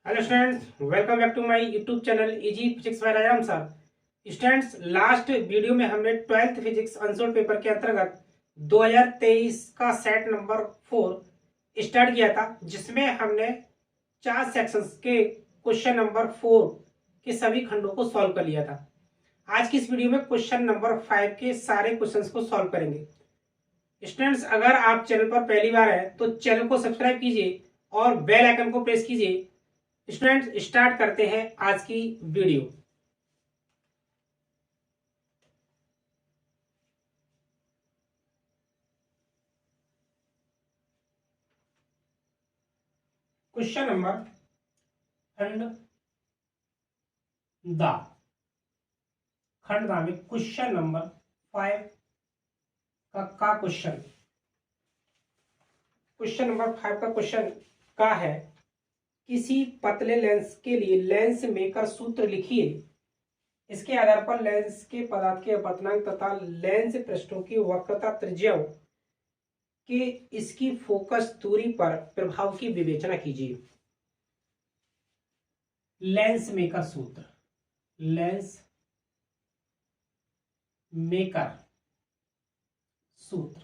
Hello students, welcome back to my YouTube channel easy physics by Rajaram sir. Students, last video में हमने 12th physics unsold paper के अंतर्गत 2023 का set number 4 start किया था, जिसमें हमने 4 सेक्शंस के क्वेश्चन नंबर 4 के सभी खंडों को सॉल्व कर लिया था। आज की इस वीडियो में क्वेश्चन नंबर 5 के सारे क्वेश्चंस को सॉल्व करेंगे। स्टूडेंट्स, अगर आप चैनल पर पहली बार है तो चैनल को सब्सक्राइब कीजिए और बेल आइकन को प्रेस कीजिए। स्टूडेंट्स, स्टार्ट करते हैं आज की वीडियो। क्वेश्चन नंबर खंड दा खंड दा में क्वेश्चन नंबर 5 का क्वेश्चन नंबर 5 का क्वेश्चन का है, किसी पतले लेंस के लिए लेंस मेकर सूत्र लिखिए। इसके आधार पर लेंस के पदार्थ के अपवर्तनांक तथा लेंस पृष्ठों की वक्रता त्रिज्याओं के इसकी फोकस दूरी पर प्रभाव की विवेचना कीजिए। लेंस मेकर सूत्र, लेंस मेकर सूत्र,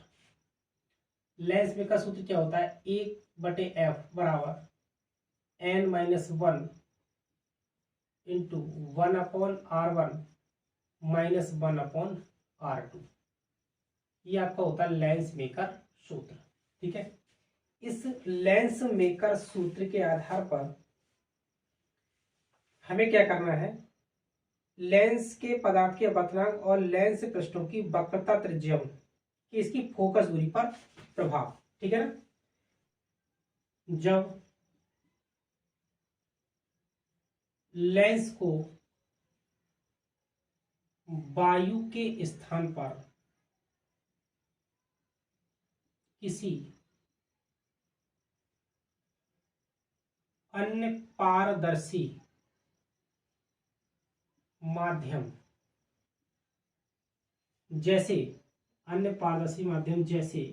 लेंस मेकर सूत्र क्या होता है? 1/f बराबर n-1 into 1/r1 minus 1/r2। ये आपका होता है लेंस मेकर सूत्र। ठीक है, इस लेंस मेकर सूत्र के आधार पर हमें क्या करना है? लेंस के पदार्थ के अपवर्तनांक और लेंस पृष्ठों की वक्रता त्रिज्याओं की इसकी फोकस दूरी पर प्रभाव। ठीक है ना? जब लेंस को वायु के स्थान पर किसी अन्य पारदर्शी माध्यम जैसे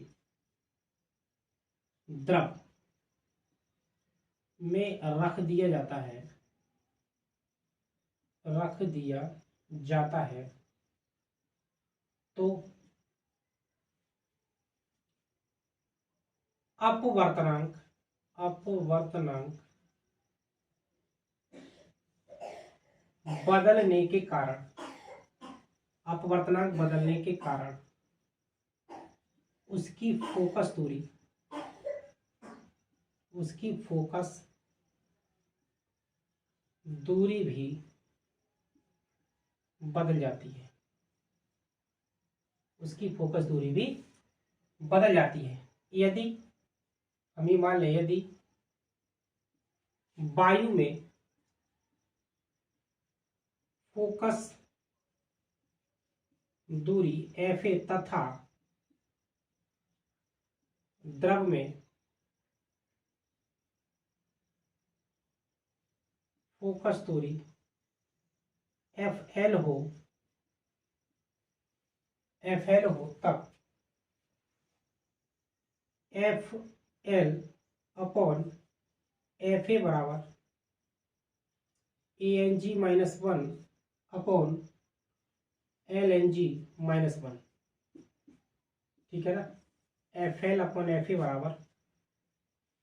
द्रव में रख दिया जाता है तो अपवर्तनांक बदलने के कारण उसकी फोकस दूरी भी बदल जाती है। यदि हम ये मान लें, यदि वायु में फोकस दूरी fa तथा द्रव में फोकस दूरी fl हो तब fl अपॉन fa बराबर Ang-1 अपॉन Lng-1। ठीक है ना? fl अपॉन fa बराबर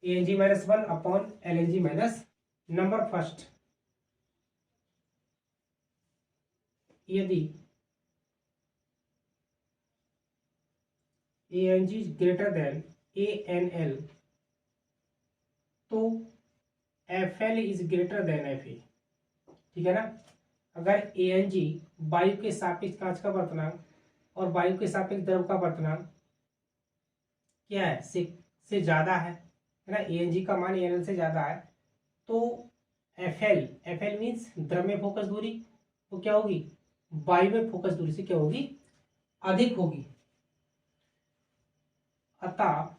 Ang-1 upon Lng-। Number first, यदि Ang ग्रेटर देन Anl तो Fl is greater than Fa। ठीक है ना? अगर Ang वायु के सापेक्ष कांच का अपवर्तनांक और वायु के सापेक्ष द्रव का अपवर्तनांक क्या है? से ज्यादा है ना? Ang का मान Anl से ज्यादा है तो Fl मीन्स द्रव में फोकस दूरी तो क्या होगी? वायु में फोकस दूरी से क्या होगी? अधिक होगी। अतः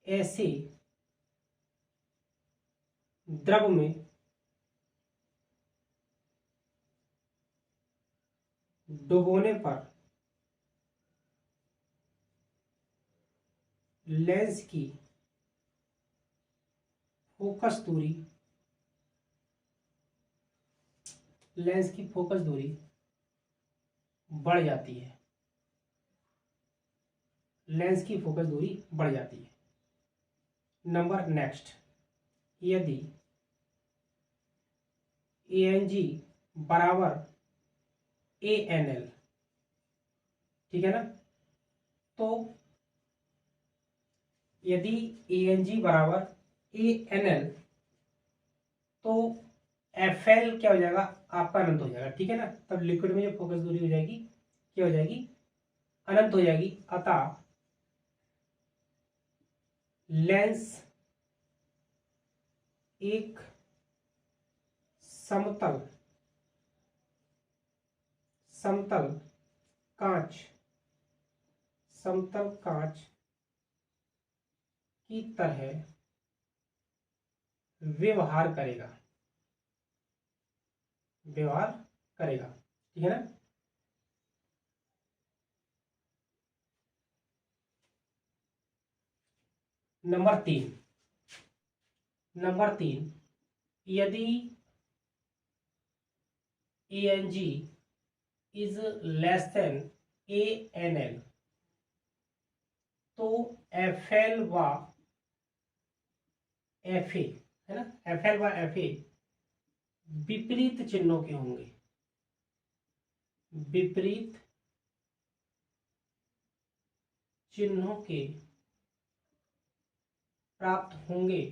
ऐसे द्रव में डुबोने पर लेंस की फोकस दूरी, लेंस की फोकस दूरी बढ़ जाती है, लेंस की फोकस दूरी बढ़ जाती है। नंबर नेक्स्ट, यदि ANG बराबर ANL, ठीक है ना, तो यदि ANG बराबर ANL तो FL क्या हो जाएगा, आपका अनंत हो जाएगा, ठीक है ना। तब लिक्विड में जो फोकस दूरी हो जाएगी क्या हो जाएगी, अनंत हो जाएगी। अतः लेंस एक समतल समतल कांच समतल कांच की तरह व्यवहार करेगा, व्यवहार करेगा, ठीक है ना। नंबर तीन, यदि ANG is less than ANL तो FL व FA, है ना, FL व FA विपरीत चिन्हों के होंगे, विपरीत चिन्हों के प्राप्त होंगे।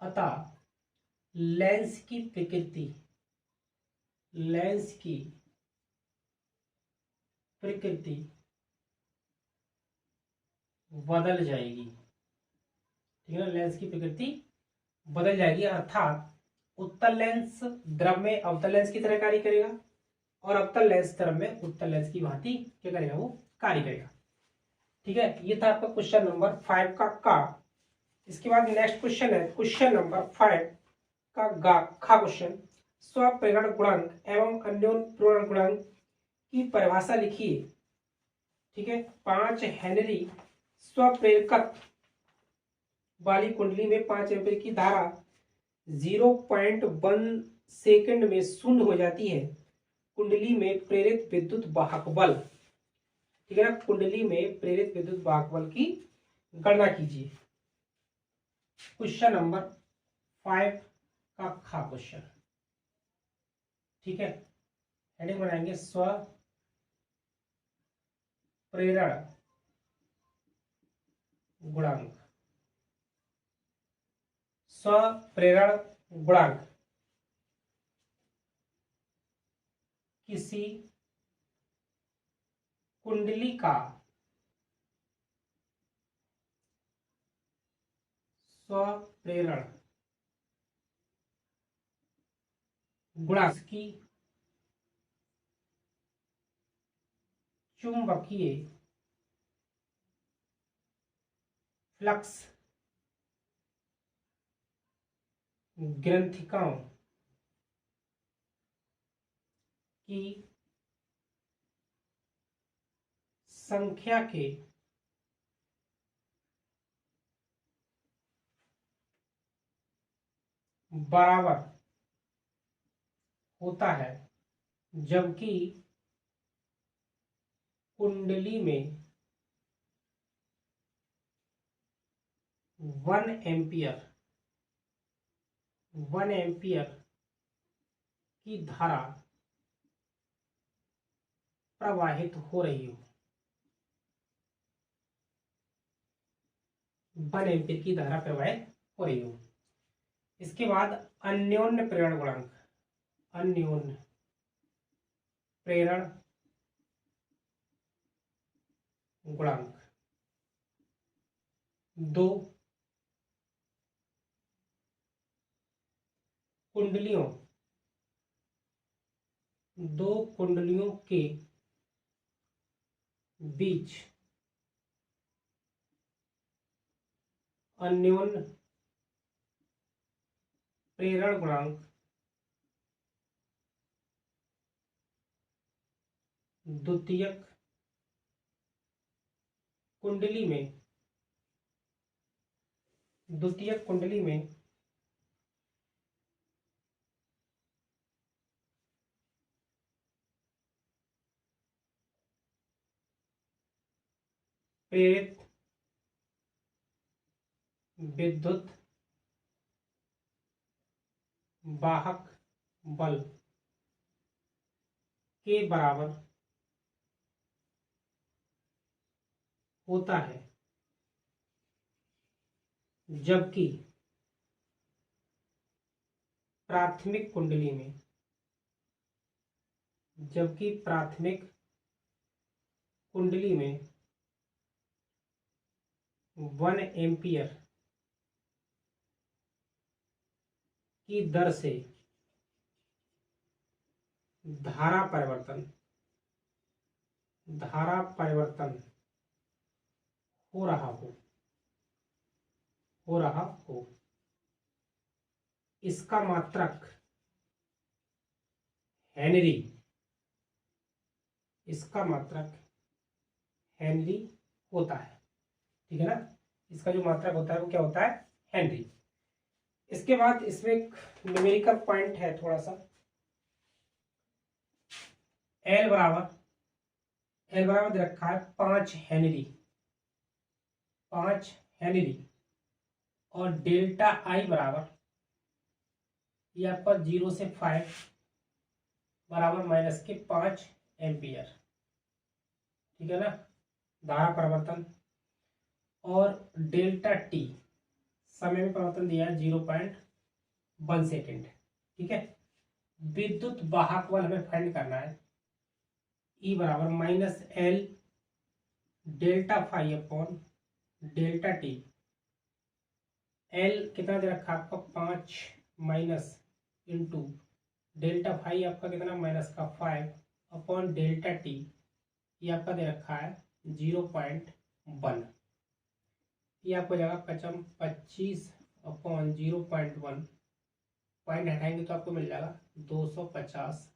अतः लेंस की प्रकृति, लेंस की प्रकृति बदल जाएगी, ठीक है ना, लेंस की प्रकृति बदल जाएगी। अर्थात उत्तल लेंस द्रव में अवतल लेंस की तरह कार्य करेगा और अवतल लेंस द्रव में उत्तल लेंस की भांति क्या करेगा, वो कार्य करेगा, ठीक है। ये था आपका क्वेश्चन नंबर 5 का। इसके बाद नेक्स्ट क्वेश्चन है क्वेश्चन नंबर 5 का खा क्वेश्चन। स्वप्रेरण गुणांक एवं अन्योन प्रेरण गुणांक की परिभाषा लिखिए, ठीक है। 5 हेनरी स्वप्रेरकत्व वाली कुंडली में 5 एम्पीयर की धारा 0.1 सेकंड में शून्य हो जाती है। कुंडली में प्रेरित विद्युत वाहक बल, ठीक है ना, कुंडली में प्रेरित विद्युत वाहक बल की गणना कीजिए। क्वेश्चन नंबर 5 का खा क्वेश्चन, ठीक है। हेडिंग बनाएंगे स्व प्रेरण गुणांक, स्व प्रेरण गुणांक किसी कुंडली का स्वप्रेरण गुणांक की चुंबकीय फ्लक्स ग्रंथिकाओं की संख्या के बराबर होता है, जबकि कुंडली में 1 एम्पियर की धारा प्रवाहित हो रही हो, 1 एम्पियर की धारा प्रवाहित हो रही हो। इसके बाद अन्योन्य प्रेरण गुणांक, अन्योन्य प्रेरण गुणांक दो कुंडलियों के बीच अन्योन्य प्रेरण गुणांक द्वितीयक कुंडली में द्वितीयक कुंडली में प्रेरित विद्युत वाहक बल के बराबर होता है, जबकि प्राथमिक कुंडली में 1 एम्पियर की दर से धारा परिवर्तन हो रहा हो इसका मात्रक हेनरी होता है। ठीक है ना, इसका जो मात्रक होता है वो क्या होता है, हेनरी। इसके बाद इसमें एक न्यूमेरिकल पॉइंट है थोड़ा सा। एल बराबर दे रखा है 5 हेनरी और डेल्टा आई बराबर ये आपका 0 से 5 बराबर -5 एम्पियर। ठीक है ना, धारा परिवर्तन। और डेल्टा टी समय में परिवर्तन दिया है 0.1 सेकेंड। ठीक है, विद्युत वाहक बल हमें फाइंड करना है। ई बराबर -L delta phi upon delta T. L कितना दे रखा है आपका 5 माइनस इंटू डेल्टा फाई आपका कितना -5 अपॉन डेल्टा टी ये आपका दे रखा है 0.1। ये आपको जाएगा कचम 25 अपॉन 0.1 पॉइंट हटाएंगे तो आपको मिल जाएगा 250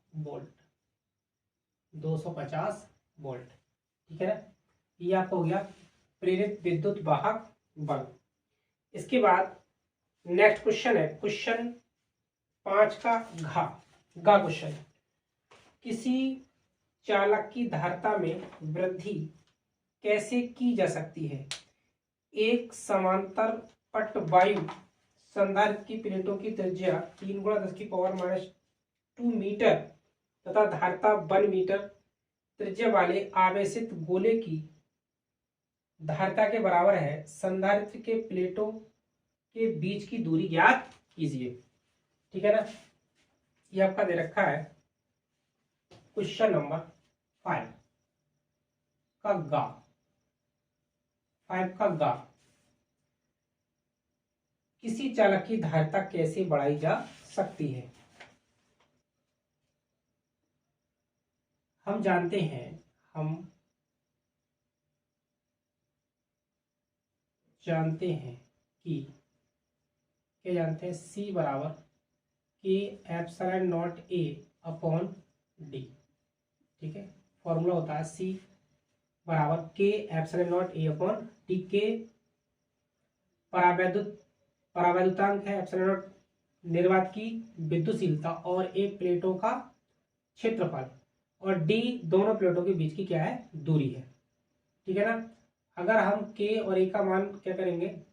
वोल्ट। ठीक है ना, ये आपको हो गया प्रेरित विद्युत वाहक बल। इसके बाद नेक्स्ट क्वेश्चन है क्वेश्चन 5 का घा क्वेश्चन। किसी चालक की धारिता में वृद्धि कैसे की जा सकती है। एक समांतर पट वायु संधारित्र की प्लेटों की त्रिज्या 3 × 10⁻² मीटर तथा धारिता 1 मीटर त्रिज्या वाले आवेशित गोले की धारिता के बराबर है। संधारित्र के प्लेटों के बीच की दूरी ज्ञात कीजिए। ठीक है ना, ये आपका दे रखा है क्वेश्चन नंबर 5 का गा। किसी चालक की धारिता कैसे बढ़ाई जा सकती है। हम जानते हैं कि क्या जानते हैं, C बराबर K∪0A अपॉन D। ठीक है, फॉर्मूला होता है C बराबर K∪0A अपॉन D के परावैद्युतांक है एप्सिलॉन निर्वात की विद्युतशीलता और एक प्लेटों का क्षेत्रफल और D दोनों प्लेटों के बीच की क्या है, दूरी है। ठीक है ना, अगर हम K और A का मान क्या करेंगे,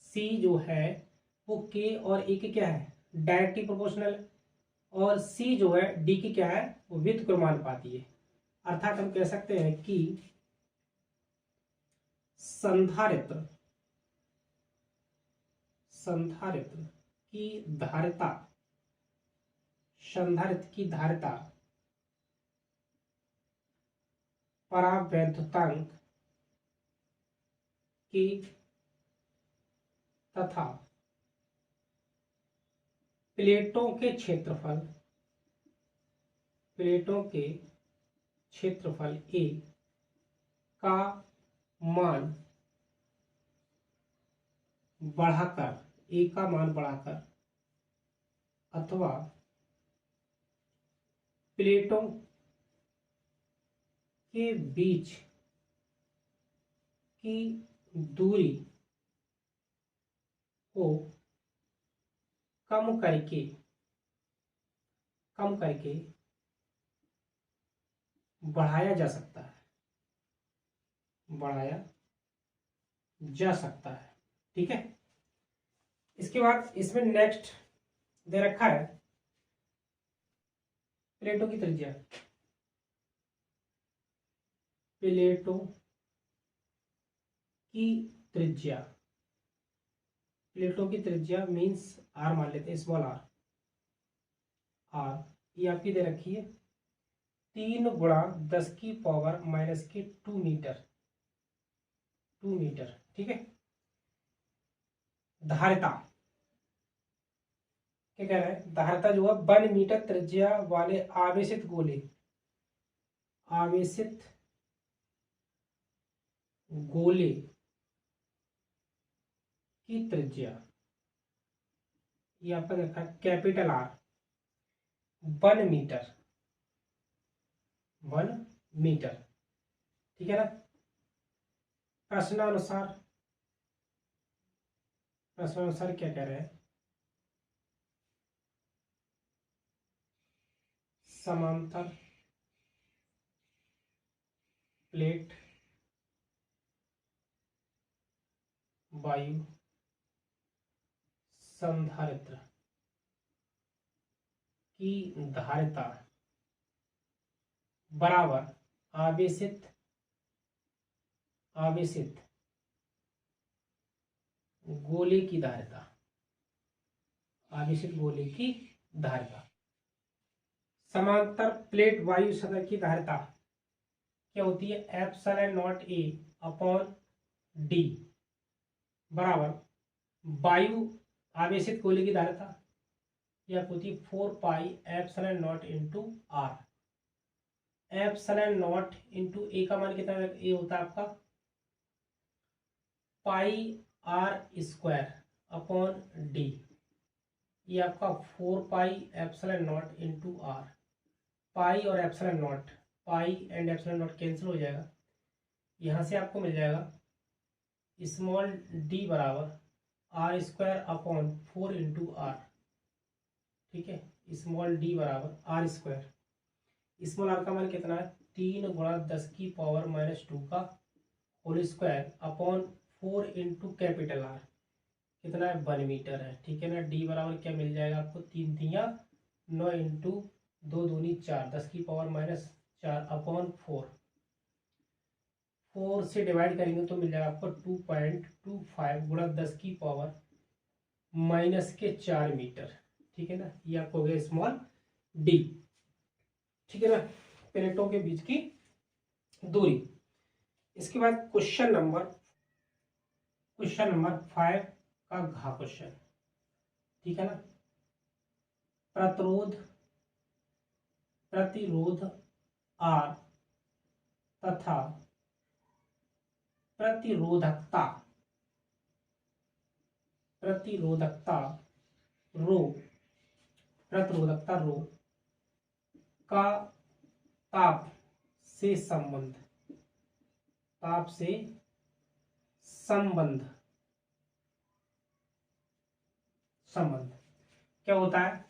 C जो है वो K और A के क्या है, डायरेक्टली प्रोपोर्शनल है और C जो है D की क्या है, वो व्युत्क्रमानुपाती है। अर्थात हम कह सकते हैं कि संधारित्र की धारिता परावैद्युतांक की तथा प्लेटों के क्षेत्रफल A का मान बढ़ाकर अथवा प्लेटों के बीच की दूरी को कम करके बढ़ाया जा सकता है, बढ़ाया जा सकता है। ठीक है, इसके बाद इसमें नेक्स्ट दे रखा है प्लेटों की त्रिज्या। प्लेटों की त्रिज्या, प्लेटों की त्रिज्या मीन्स आर मान लेते हैं, स्मॉल आर। ये आपकी दे रखी है 3 गुणा 10 की पावर माइनस के 2 मीटर, 2 मीटर। ठीक है, धारिता क्या कह रहा है, धारिता जो है 1 मीटर त्रिज्या वाले आवेशित गोले, आवेशित गोले की त्रिज्या, ये आपका देखा कैपिटल आर, 1 मीटर, 1 मीटर। ठीक है ना। प्रश्नानुसार क्या कह रहे हैं, समांतर प्लेट वायु संधारित्र की धारिता बराबर आवेशित गोले की धारिता, आवेशित गोले की धारिता। समांतर प्लेट वायु सतह की धारिता क्या होती है, epsilon not a upon D बराबर वायु आवेशित गोले की धारिता, यह होती है 4 pi epsilon naught into R. Epsilon naught into A का मान कितना, ए होता है आपका pi R square upon D, ये आपका 4 pi epsilon naught into R. Pi और epsilon naught, pi and epsilon naught cancel हो जाएगा, यहाँ से आपको मिल जाएगा स्मॉल डी बराबर R square upon 4 into R. ठीक है, स्मॉल डी बराबर आर स्क्वायर, स्मॉल आर का मान कितना है 3 गुणा 10 की पावर माइनस 2 का whole square upon 4 into capital R, कितना है 1 मीटर है। ठीक है ना। डी बराबर क्या मिल जाएगा आपको, 3 तिया 9 इंटू 2 दूनी 4, 10 की पावर माइनस 4 अपॉन 4 से डिवाइड करेंगे तो मिल जाएगा आपको 2.25 गुणा 10 की पावर माइनस के 4 मीटर। ठीक है ना, ये आपको हो गया स्मॉल डी। ठीक है ना, प्लेटों के बीच की दूरी। इसके बाद क्वेश्चन नंबर 5 का घ क्वेश्चन। ठीक है ना, प्रतिरोध आर तथा प्रतिरोधकता रो का ताप से संबंध क्या होता है,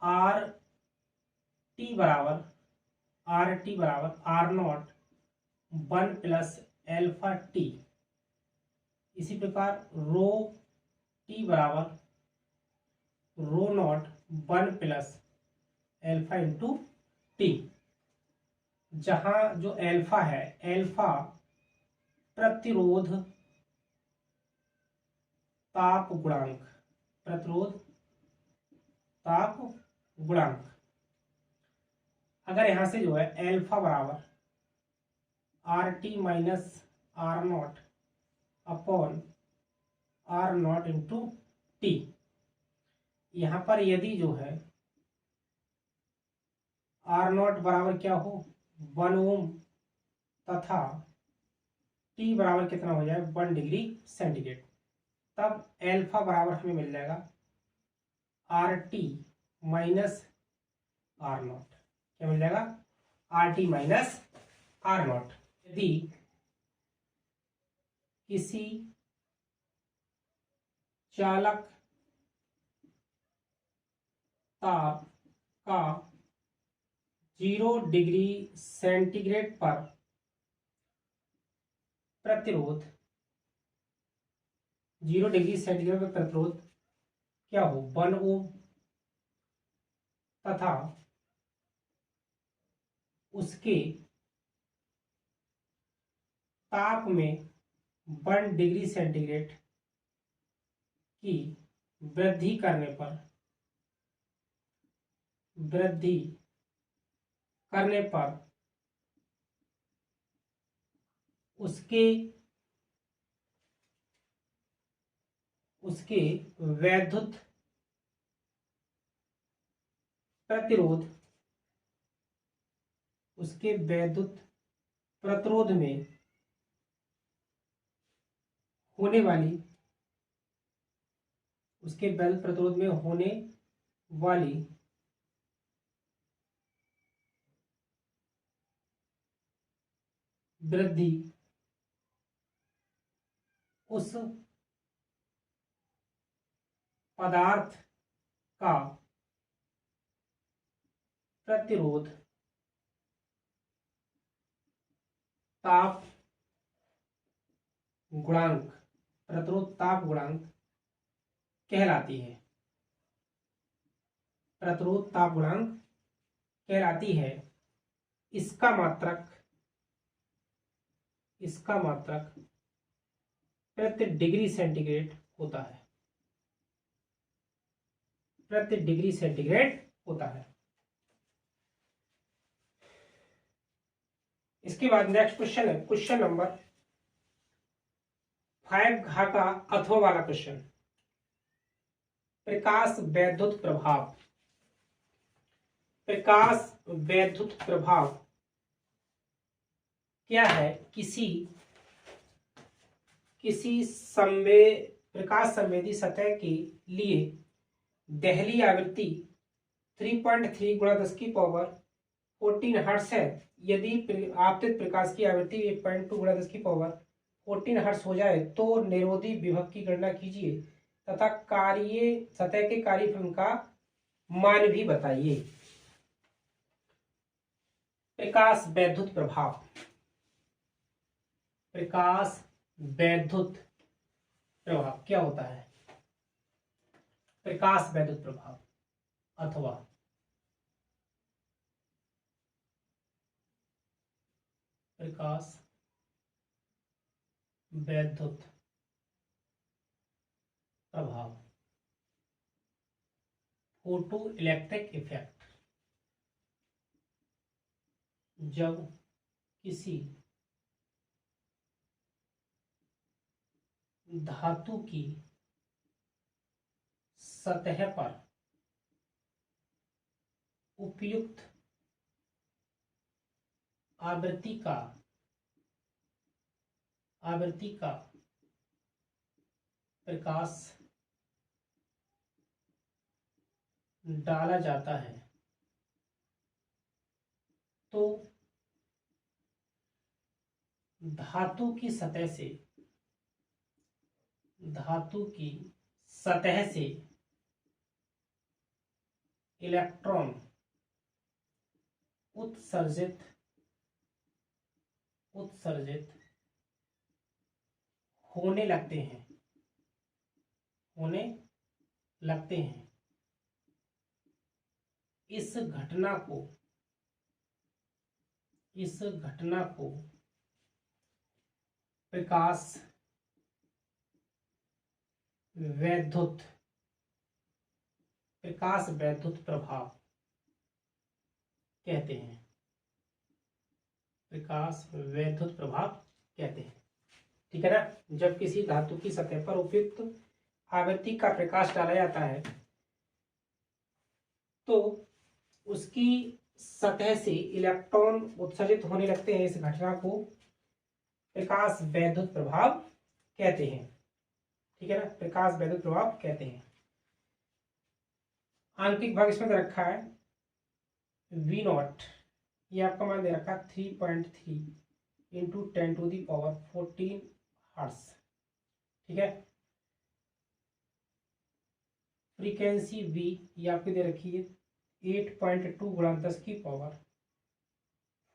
आर टी बराबर R naught 1 plus alpha T. इसी प्रकार रो टी बराबर rho naught 1 plus alpha into T, जहां जो एल्फा है, एल्फा प्रतिरोध ताप गुणांक, अगर यहां से जो है एल्फा बराबर R T minus R naught upon R naught into T, यहां पर यदि जो है आर नॉट बराबर क्या हो 1 ओम तथा टी बराबर कितना हो जाए 1 डिग्री सेंटीग्रेड, तब एल्फा बराबर हमें मिल जाएगा R T minus R naught. क्या मिल जाएगा, R T minus R naught. यदि किसी चालक तार का 0 डिग्री सेंटीग्रेड पर प्रतिरोध 0 डिग्री सेंटीग्रेड पर प्रतिरोध क्या हो 1 ओम तथा उसके ताप में 1 डिग्री सेंटीग्रेड की वृद्धि करने पर उसके वैद्युत प्रतिरोध में होने वाली वृद्धि उस पदार्थ का प्रतिरोध ताप गुणांक कहलाती है। इसका मात्रक प्रति डिग्री सेंटीग्रेड होता है। इसके बाद नेक्स्ट क्वेश्चन है क्वेश्चन नंबर 5 घा का अथवा वाला क्वेश्चन। प्रकाश वैद्युत प्रभाव क्या है प्रकाश संवेदी सतह के लिए दहली आवृत्ति 3.3 गुणा 10⁻14 हर्ट्ज है। यदि आपतित प्रकाश की आवृत्ति 8.2 गुणा 10⁻14 हर्ट्ज हो जाए तो निरोधी विभव की गणना कीजिए तथा सतह के कार्यफलन का मान भी बताइए। प्रकाश वैद्युत प्रभाव क्या होता है? प्रकाश वैद्युत प्रभाव अथवा प्रकाश वैद्युत प्रभाव फोटो इलेक्ट्रिक इफेक्ट जब किसी धातु की सतह पर उपयुक्त आवृत्ति का प्रकाश डाला जाता है तो धातु की सतह से इलेक्ट्रॉन उत्सर्जित होने लगते हैं। इस घटना को प्रकाश वैद्युत प्रभाव कहते हैं। ठीक है ना। जब किसी धातु की सतह पर उपयुक्त आवृत्ति का प्रकाश डाला जाता है तो उसकी सतह से इलेक्ट्रॉन उत्सर्जित होने लगते हैं। इस घटना को प्रकाश वैद्युत प्रभाव कहते हैं। ठीक है ना, प्रकाश वैद्युत प्रभाव कहते हैं। आंतरिक भाग इसमें दे रखा है V0, ये आपका मान दे रखा है 3.3 × 10⁻14 हर्ट्ज। ठीक है, फ्रीक्वेंसी वी ये आपकी दे रखी है 8.2 गुणा 10 की पावर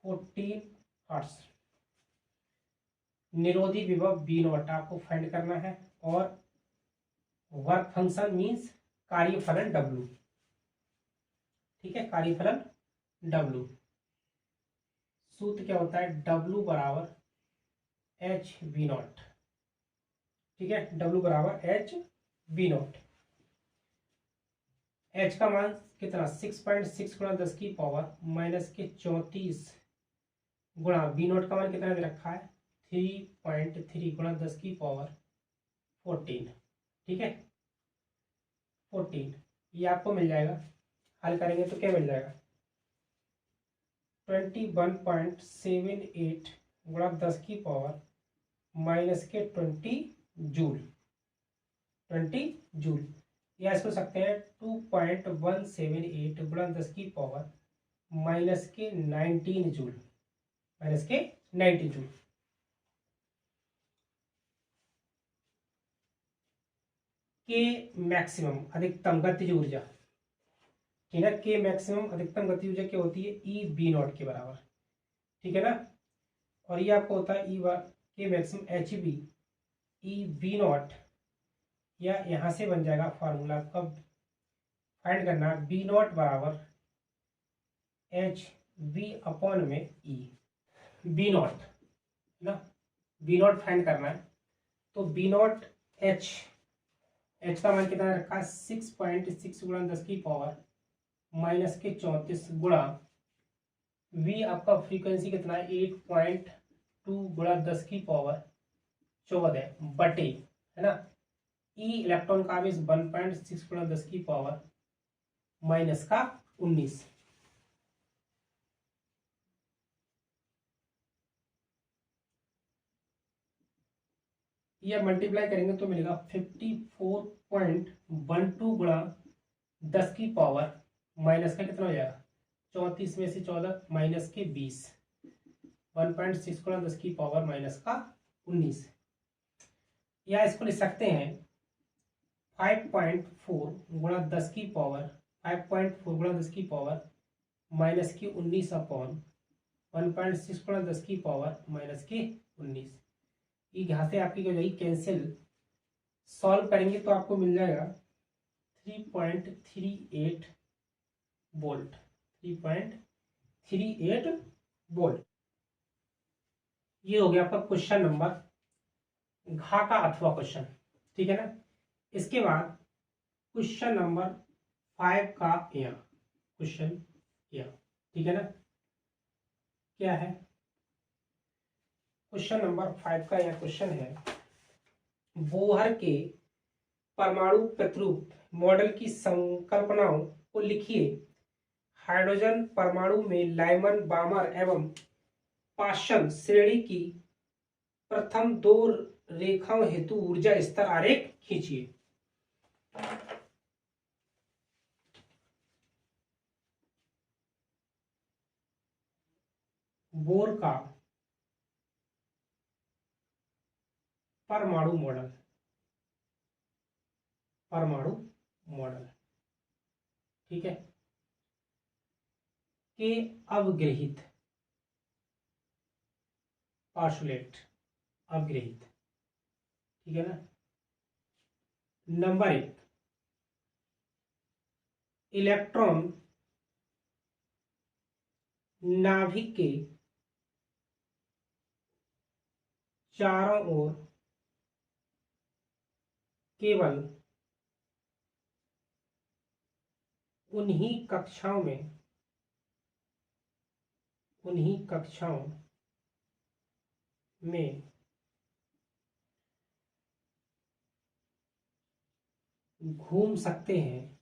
14 हर्ट्ज। निरोधी विभव बी नॉट आपको फाइंड करना है और वर्क फंक्शन मीन्स कार्यफलन डब्लू। ठीक है, कार्यफलन डब्लू। सूत्र क्या होता है, डब्लू बराबर एच वी नॉट। ठीक है, डब्लू बराबर एच वी नॉट। एच का मान कितना 6.6 गुणा 10 की पावर माइनस के 34 गुणा बी नॉट का मान कितना दे रखा है 3.3 गुणा 10 की पावर 14। ठीक है, 14 ये आपको मिल जाएगा। हल करेंगे तो क्या मिल जाएगा 21.78 गुणा 10 की पावर माइनस के 20 जूल। या इसको सकते हैं 2.178 गुणा 10 की पावर माइनस के 19 जूल। माइनस के 19 जूल। के मैक्सिमम अधिकतम गतिज ऊर्जा, ठीक है, के मैक्सिमम अधिकतम गतिज ऊर्जा क्या होती है ई बी नॉट के बराबर। ठीक है ना, और ये आपको होता है ई के maximum H B E B naught, या यहां से बन जाएगा फॉर्मूला आपका फाइंड करना बी नॉट बराबर एच बी अपॉन में ई। बी नॉट ना, बी नॉट फाइंड करना है तो बी नॉट एच का मान कितना रखा है 6.6 गुणा 10 की पावर माइनस के 34 गुणा वी आपका फ्रीक्वेंसी कितना है 8.2 गुणा 10 की पावर 14 बटे, है ना, ई इलेक्ट्रॉन का आवेश 1.6 गुणा 10 की पावर माइनस का 19। ये मल्टीप्लाई करेंगे तो मिलेगा 54.12 गुणा 10 की पावर माइनस का कितना हो जाएगा 34 में से 14 माइनस के 20 1.6 गुणा 10 की पावर माइनस का 19। या इसको लिख सकते हैं 5.4 गुणा 10 की पावर 5.4 गुणा 10 की पावर माइनस की 19 अपॉन 1.6 गुणा 10 की पावर माइनस की 19। ये यहाँ से आपकी जो जाएगी कैंसिल, सॉल्व करेंगे तो आपको मिल जाएगा 3.38 वोल्ट। 3.38 वोल्ट। ये हो गया आपका क्वेश्चन नंबर घा का अथवा क्वेश्चन। ठीक है ना, इसके बाद क्वेश्चन नंबर 5 का या क्वेश्चन या, ठीक है ना, क्या है क्वेश्चन नंबर 5 का यह क्वेश्चन है बोहर के परमाणु प्रतिरूप मॉडल की संकल्पनाओं को लिखिए। हाइड्रोजन परमाणु में लाइमन बामर एवं पाशन श्रेणी की प्रथम दो रेखाओं हेतु ऊर्जा स्तर आरेख खींचिए। बोर का परमाणु मॉडल, परमाणु मॉडल, ठीक है, के अवग्रहित पार्शुलेट अवग्रहित, ठीक है ना। नंबर 1, इलेक्ट्रॉन नाभिक के चारों ओर केवल उन्हीं कक्षाओं में घूम सकते हैं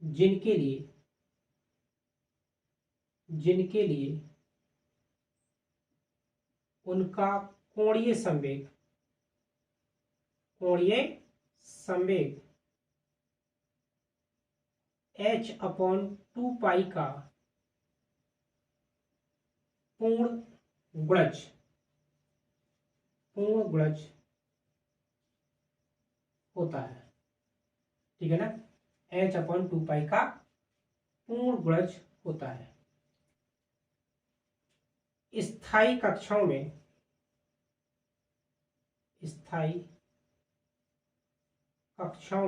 जिनके लिए उनका कोणीय संवेग h/2 का पूर्ण गुणज होता है, ठीक है ना। h/2 का पूर्ण गुणज होता है। स्थायी कक्षाओं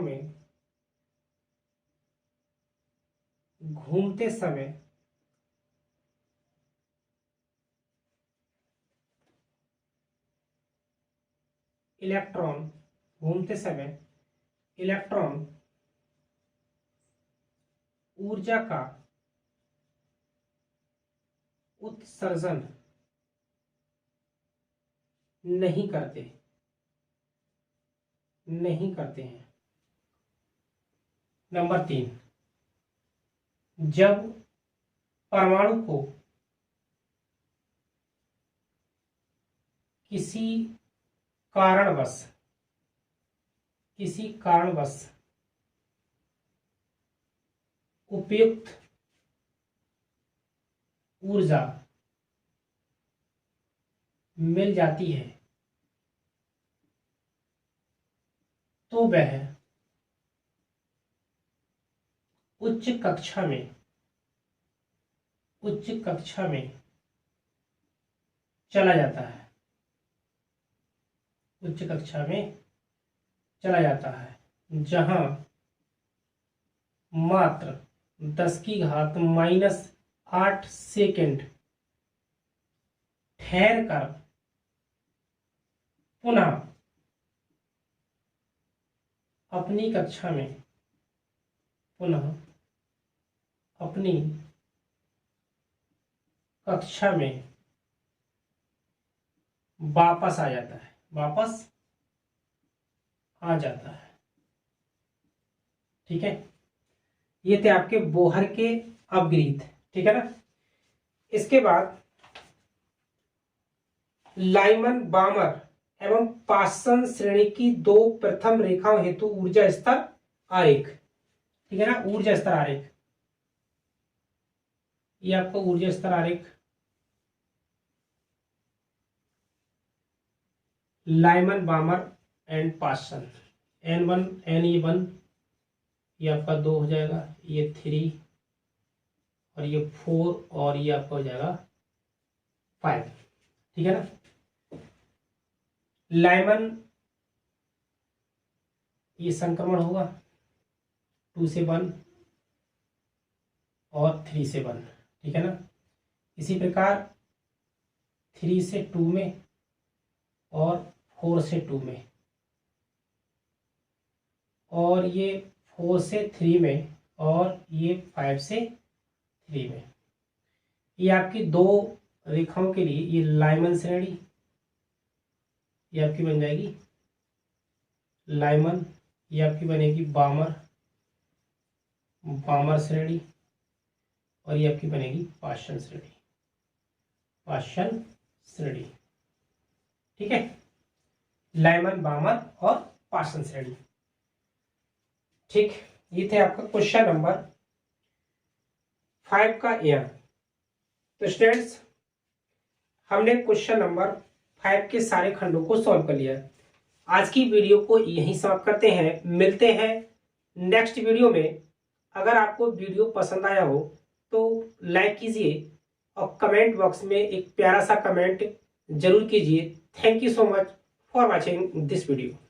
में घूमते समय इलेक्ट्रॉन ऊर्जा का उत्सर्जन नहीं करते हैं। नंबर 3, जब परमाणु को किसी कारणवश उपयुक्त ऊर्जा मिल जाती है तो वह उच्च कक्षा में चला जाता है। उच्च कक्षा में चला जाता है, जहां मात्र 10⁻⁻8 सेकेंड ठहर कर पुनः अपनी कक्षा में वापस आ जाता है, ठीक है। ये थे आपके बोहर के अपग्रीथ, ठीक है ना। इसके बाद लाइमन बामर एवं पास्सन श्रेणी की 2 प्रथम रेखाओं हेतु ऊर्जा स्तर आरेख, ठीक है ना। ऊर्जा स्तर आरेख, ये आपको ऊर्जा स्तर आरेख लाइमन बामर एंड पास्सन, N1 Ne1 ये आपका 2 हो जाएगा, ये 3 और ये 4 और ये आपका हो जाएगा 5, ठीक है ना। लाइमन ये संक्रमण होगा 2 से 1 और 3 से 1, ठीक है ना। इसी प्रकार 3 से 2 में और 4 से 2 में, और ये 4 से 3 में और ये 5 से 3 में। ये आपकी 2 रेखाओं के लिए ये लाइमन श्रेणी ये आपकी बन जाएगी लाइमन, ये आपकी बनेगी बामर श्रेणी, और ये आपकी बनेगी पास्सन श्रेणी, ठीक है। लाइमन, बामर और पास्सन श्रेणी, ठीक। ये थे आपका क्वेश्चन नंबर 5 का एयर। तो स्टूडेंट्स, हमने क्वेश्चन नंबर 5 के सारे खंडों को सॉल्व कर लिया। आज की वीडियो को यहीं समाप्त करते हैं, मिलते हैं नेक्स्ट वीडियो में। अगर आपको वीडियो पसंद आया हो तो लाइक कीजिए और कमेंट बॉक्स में एक प्यारा सा कमेंट जरूर कीजिए। Thank you so much for watching this video.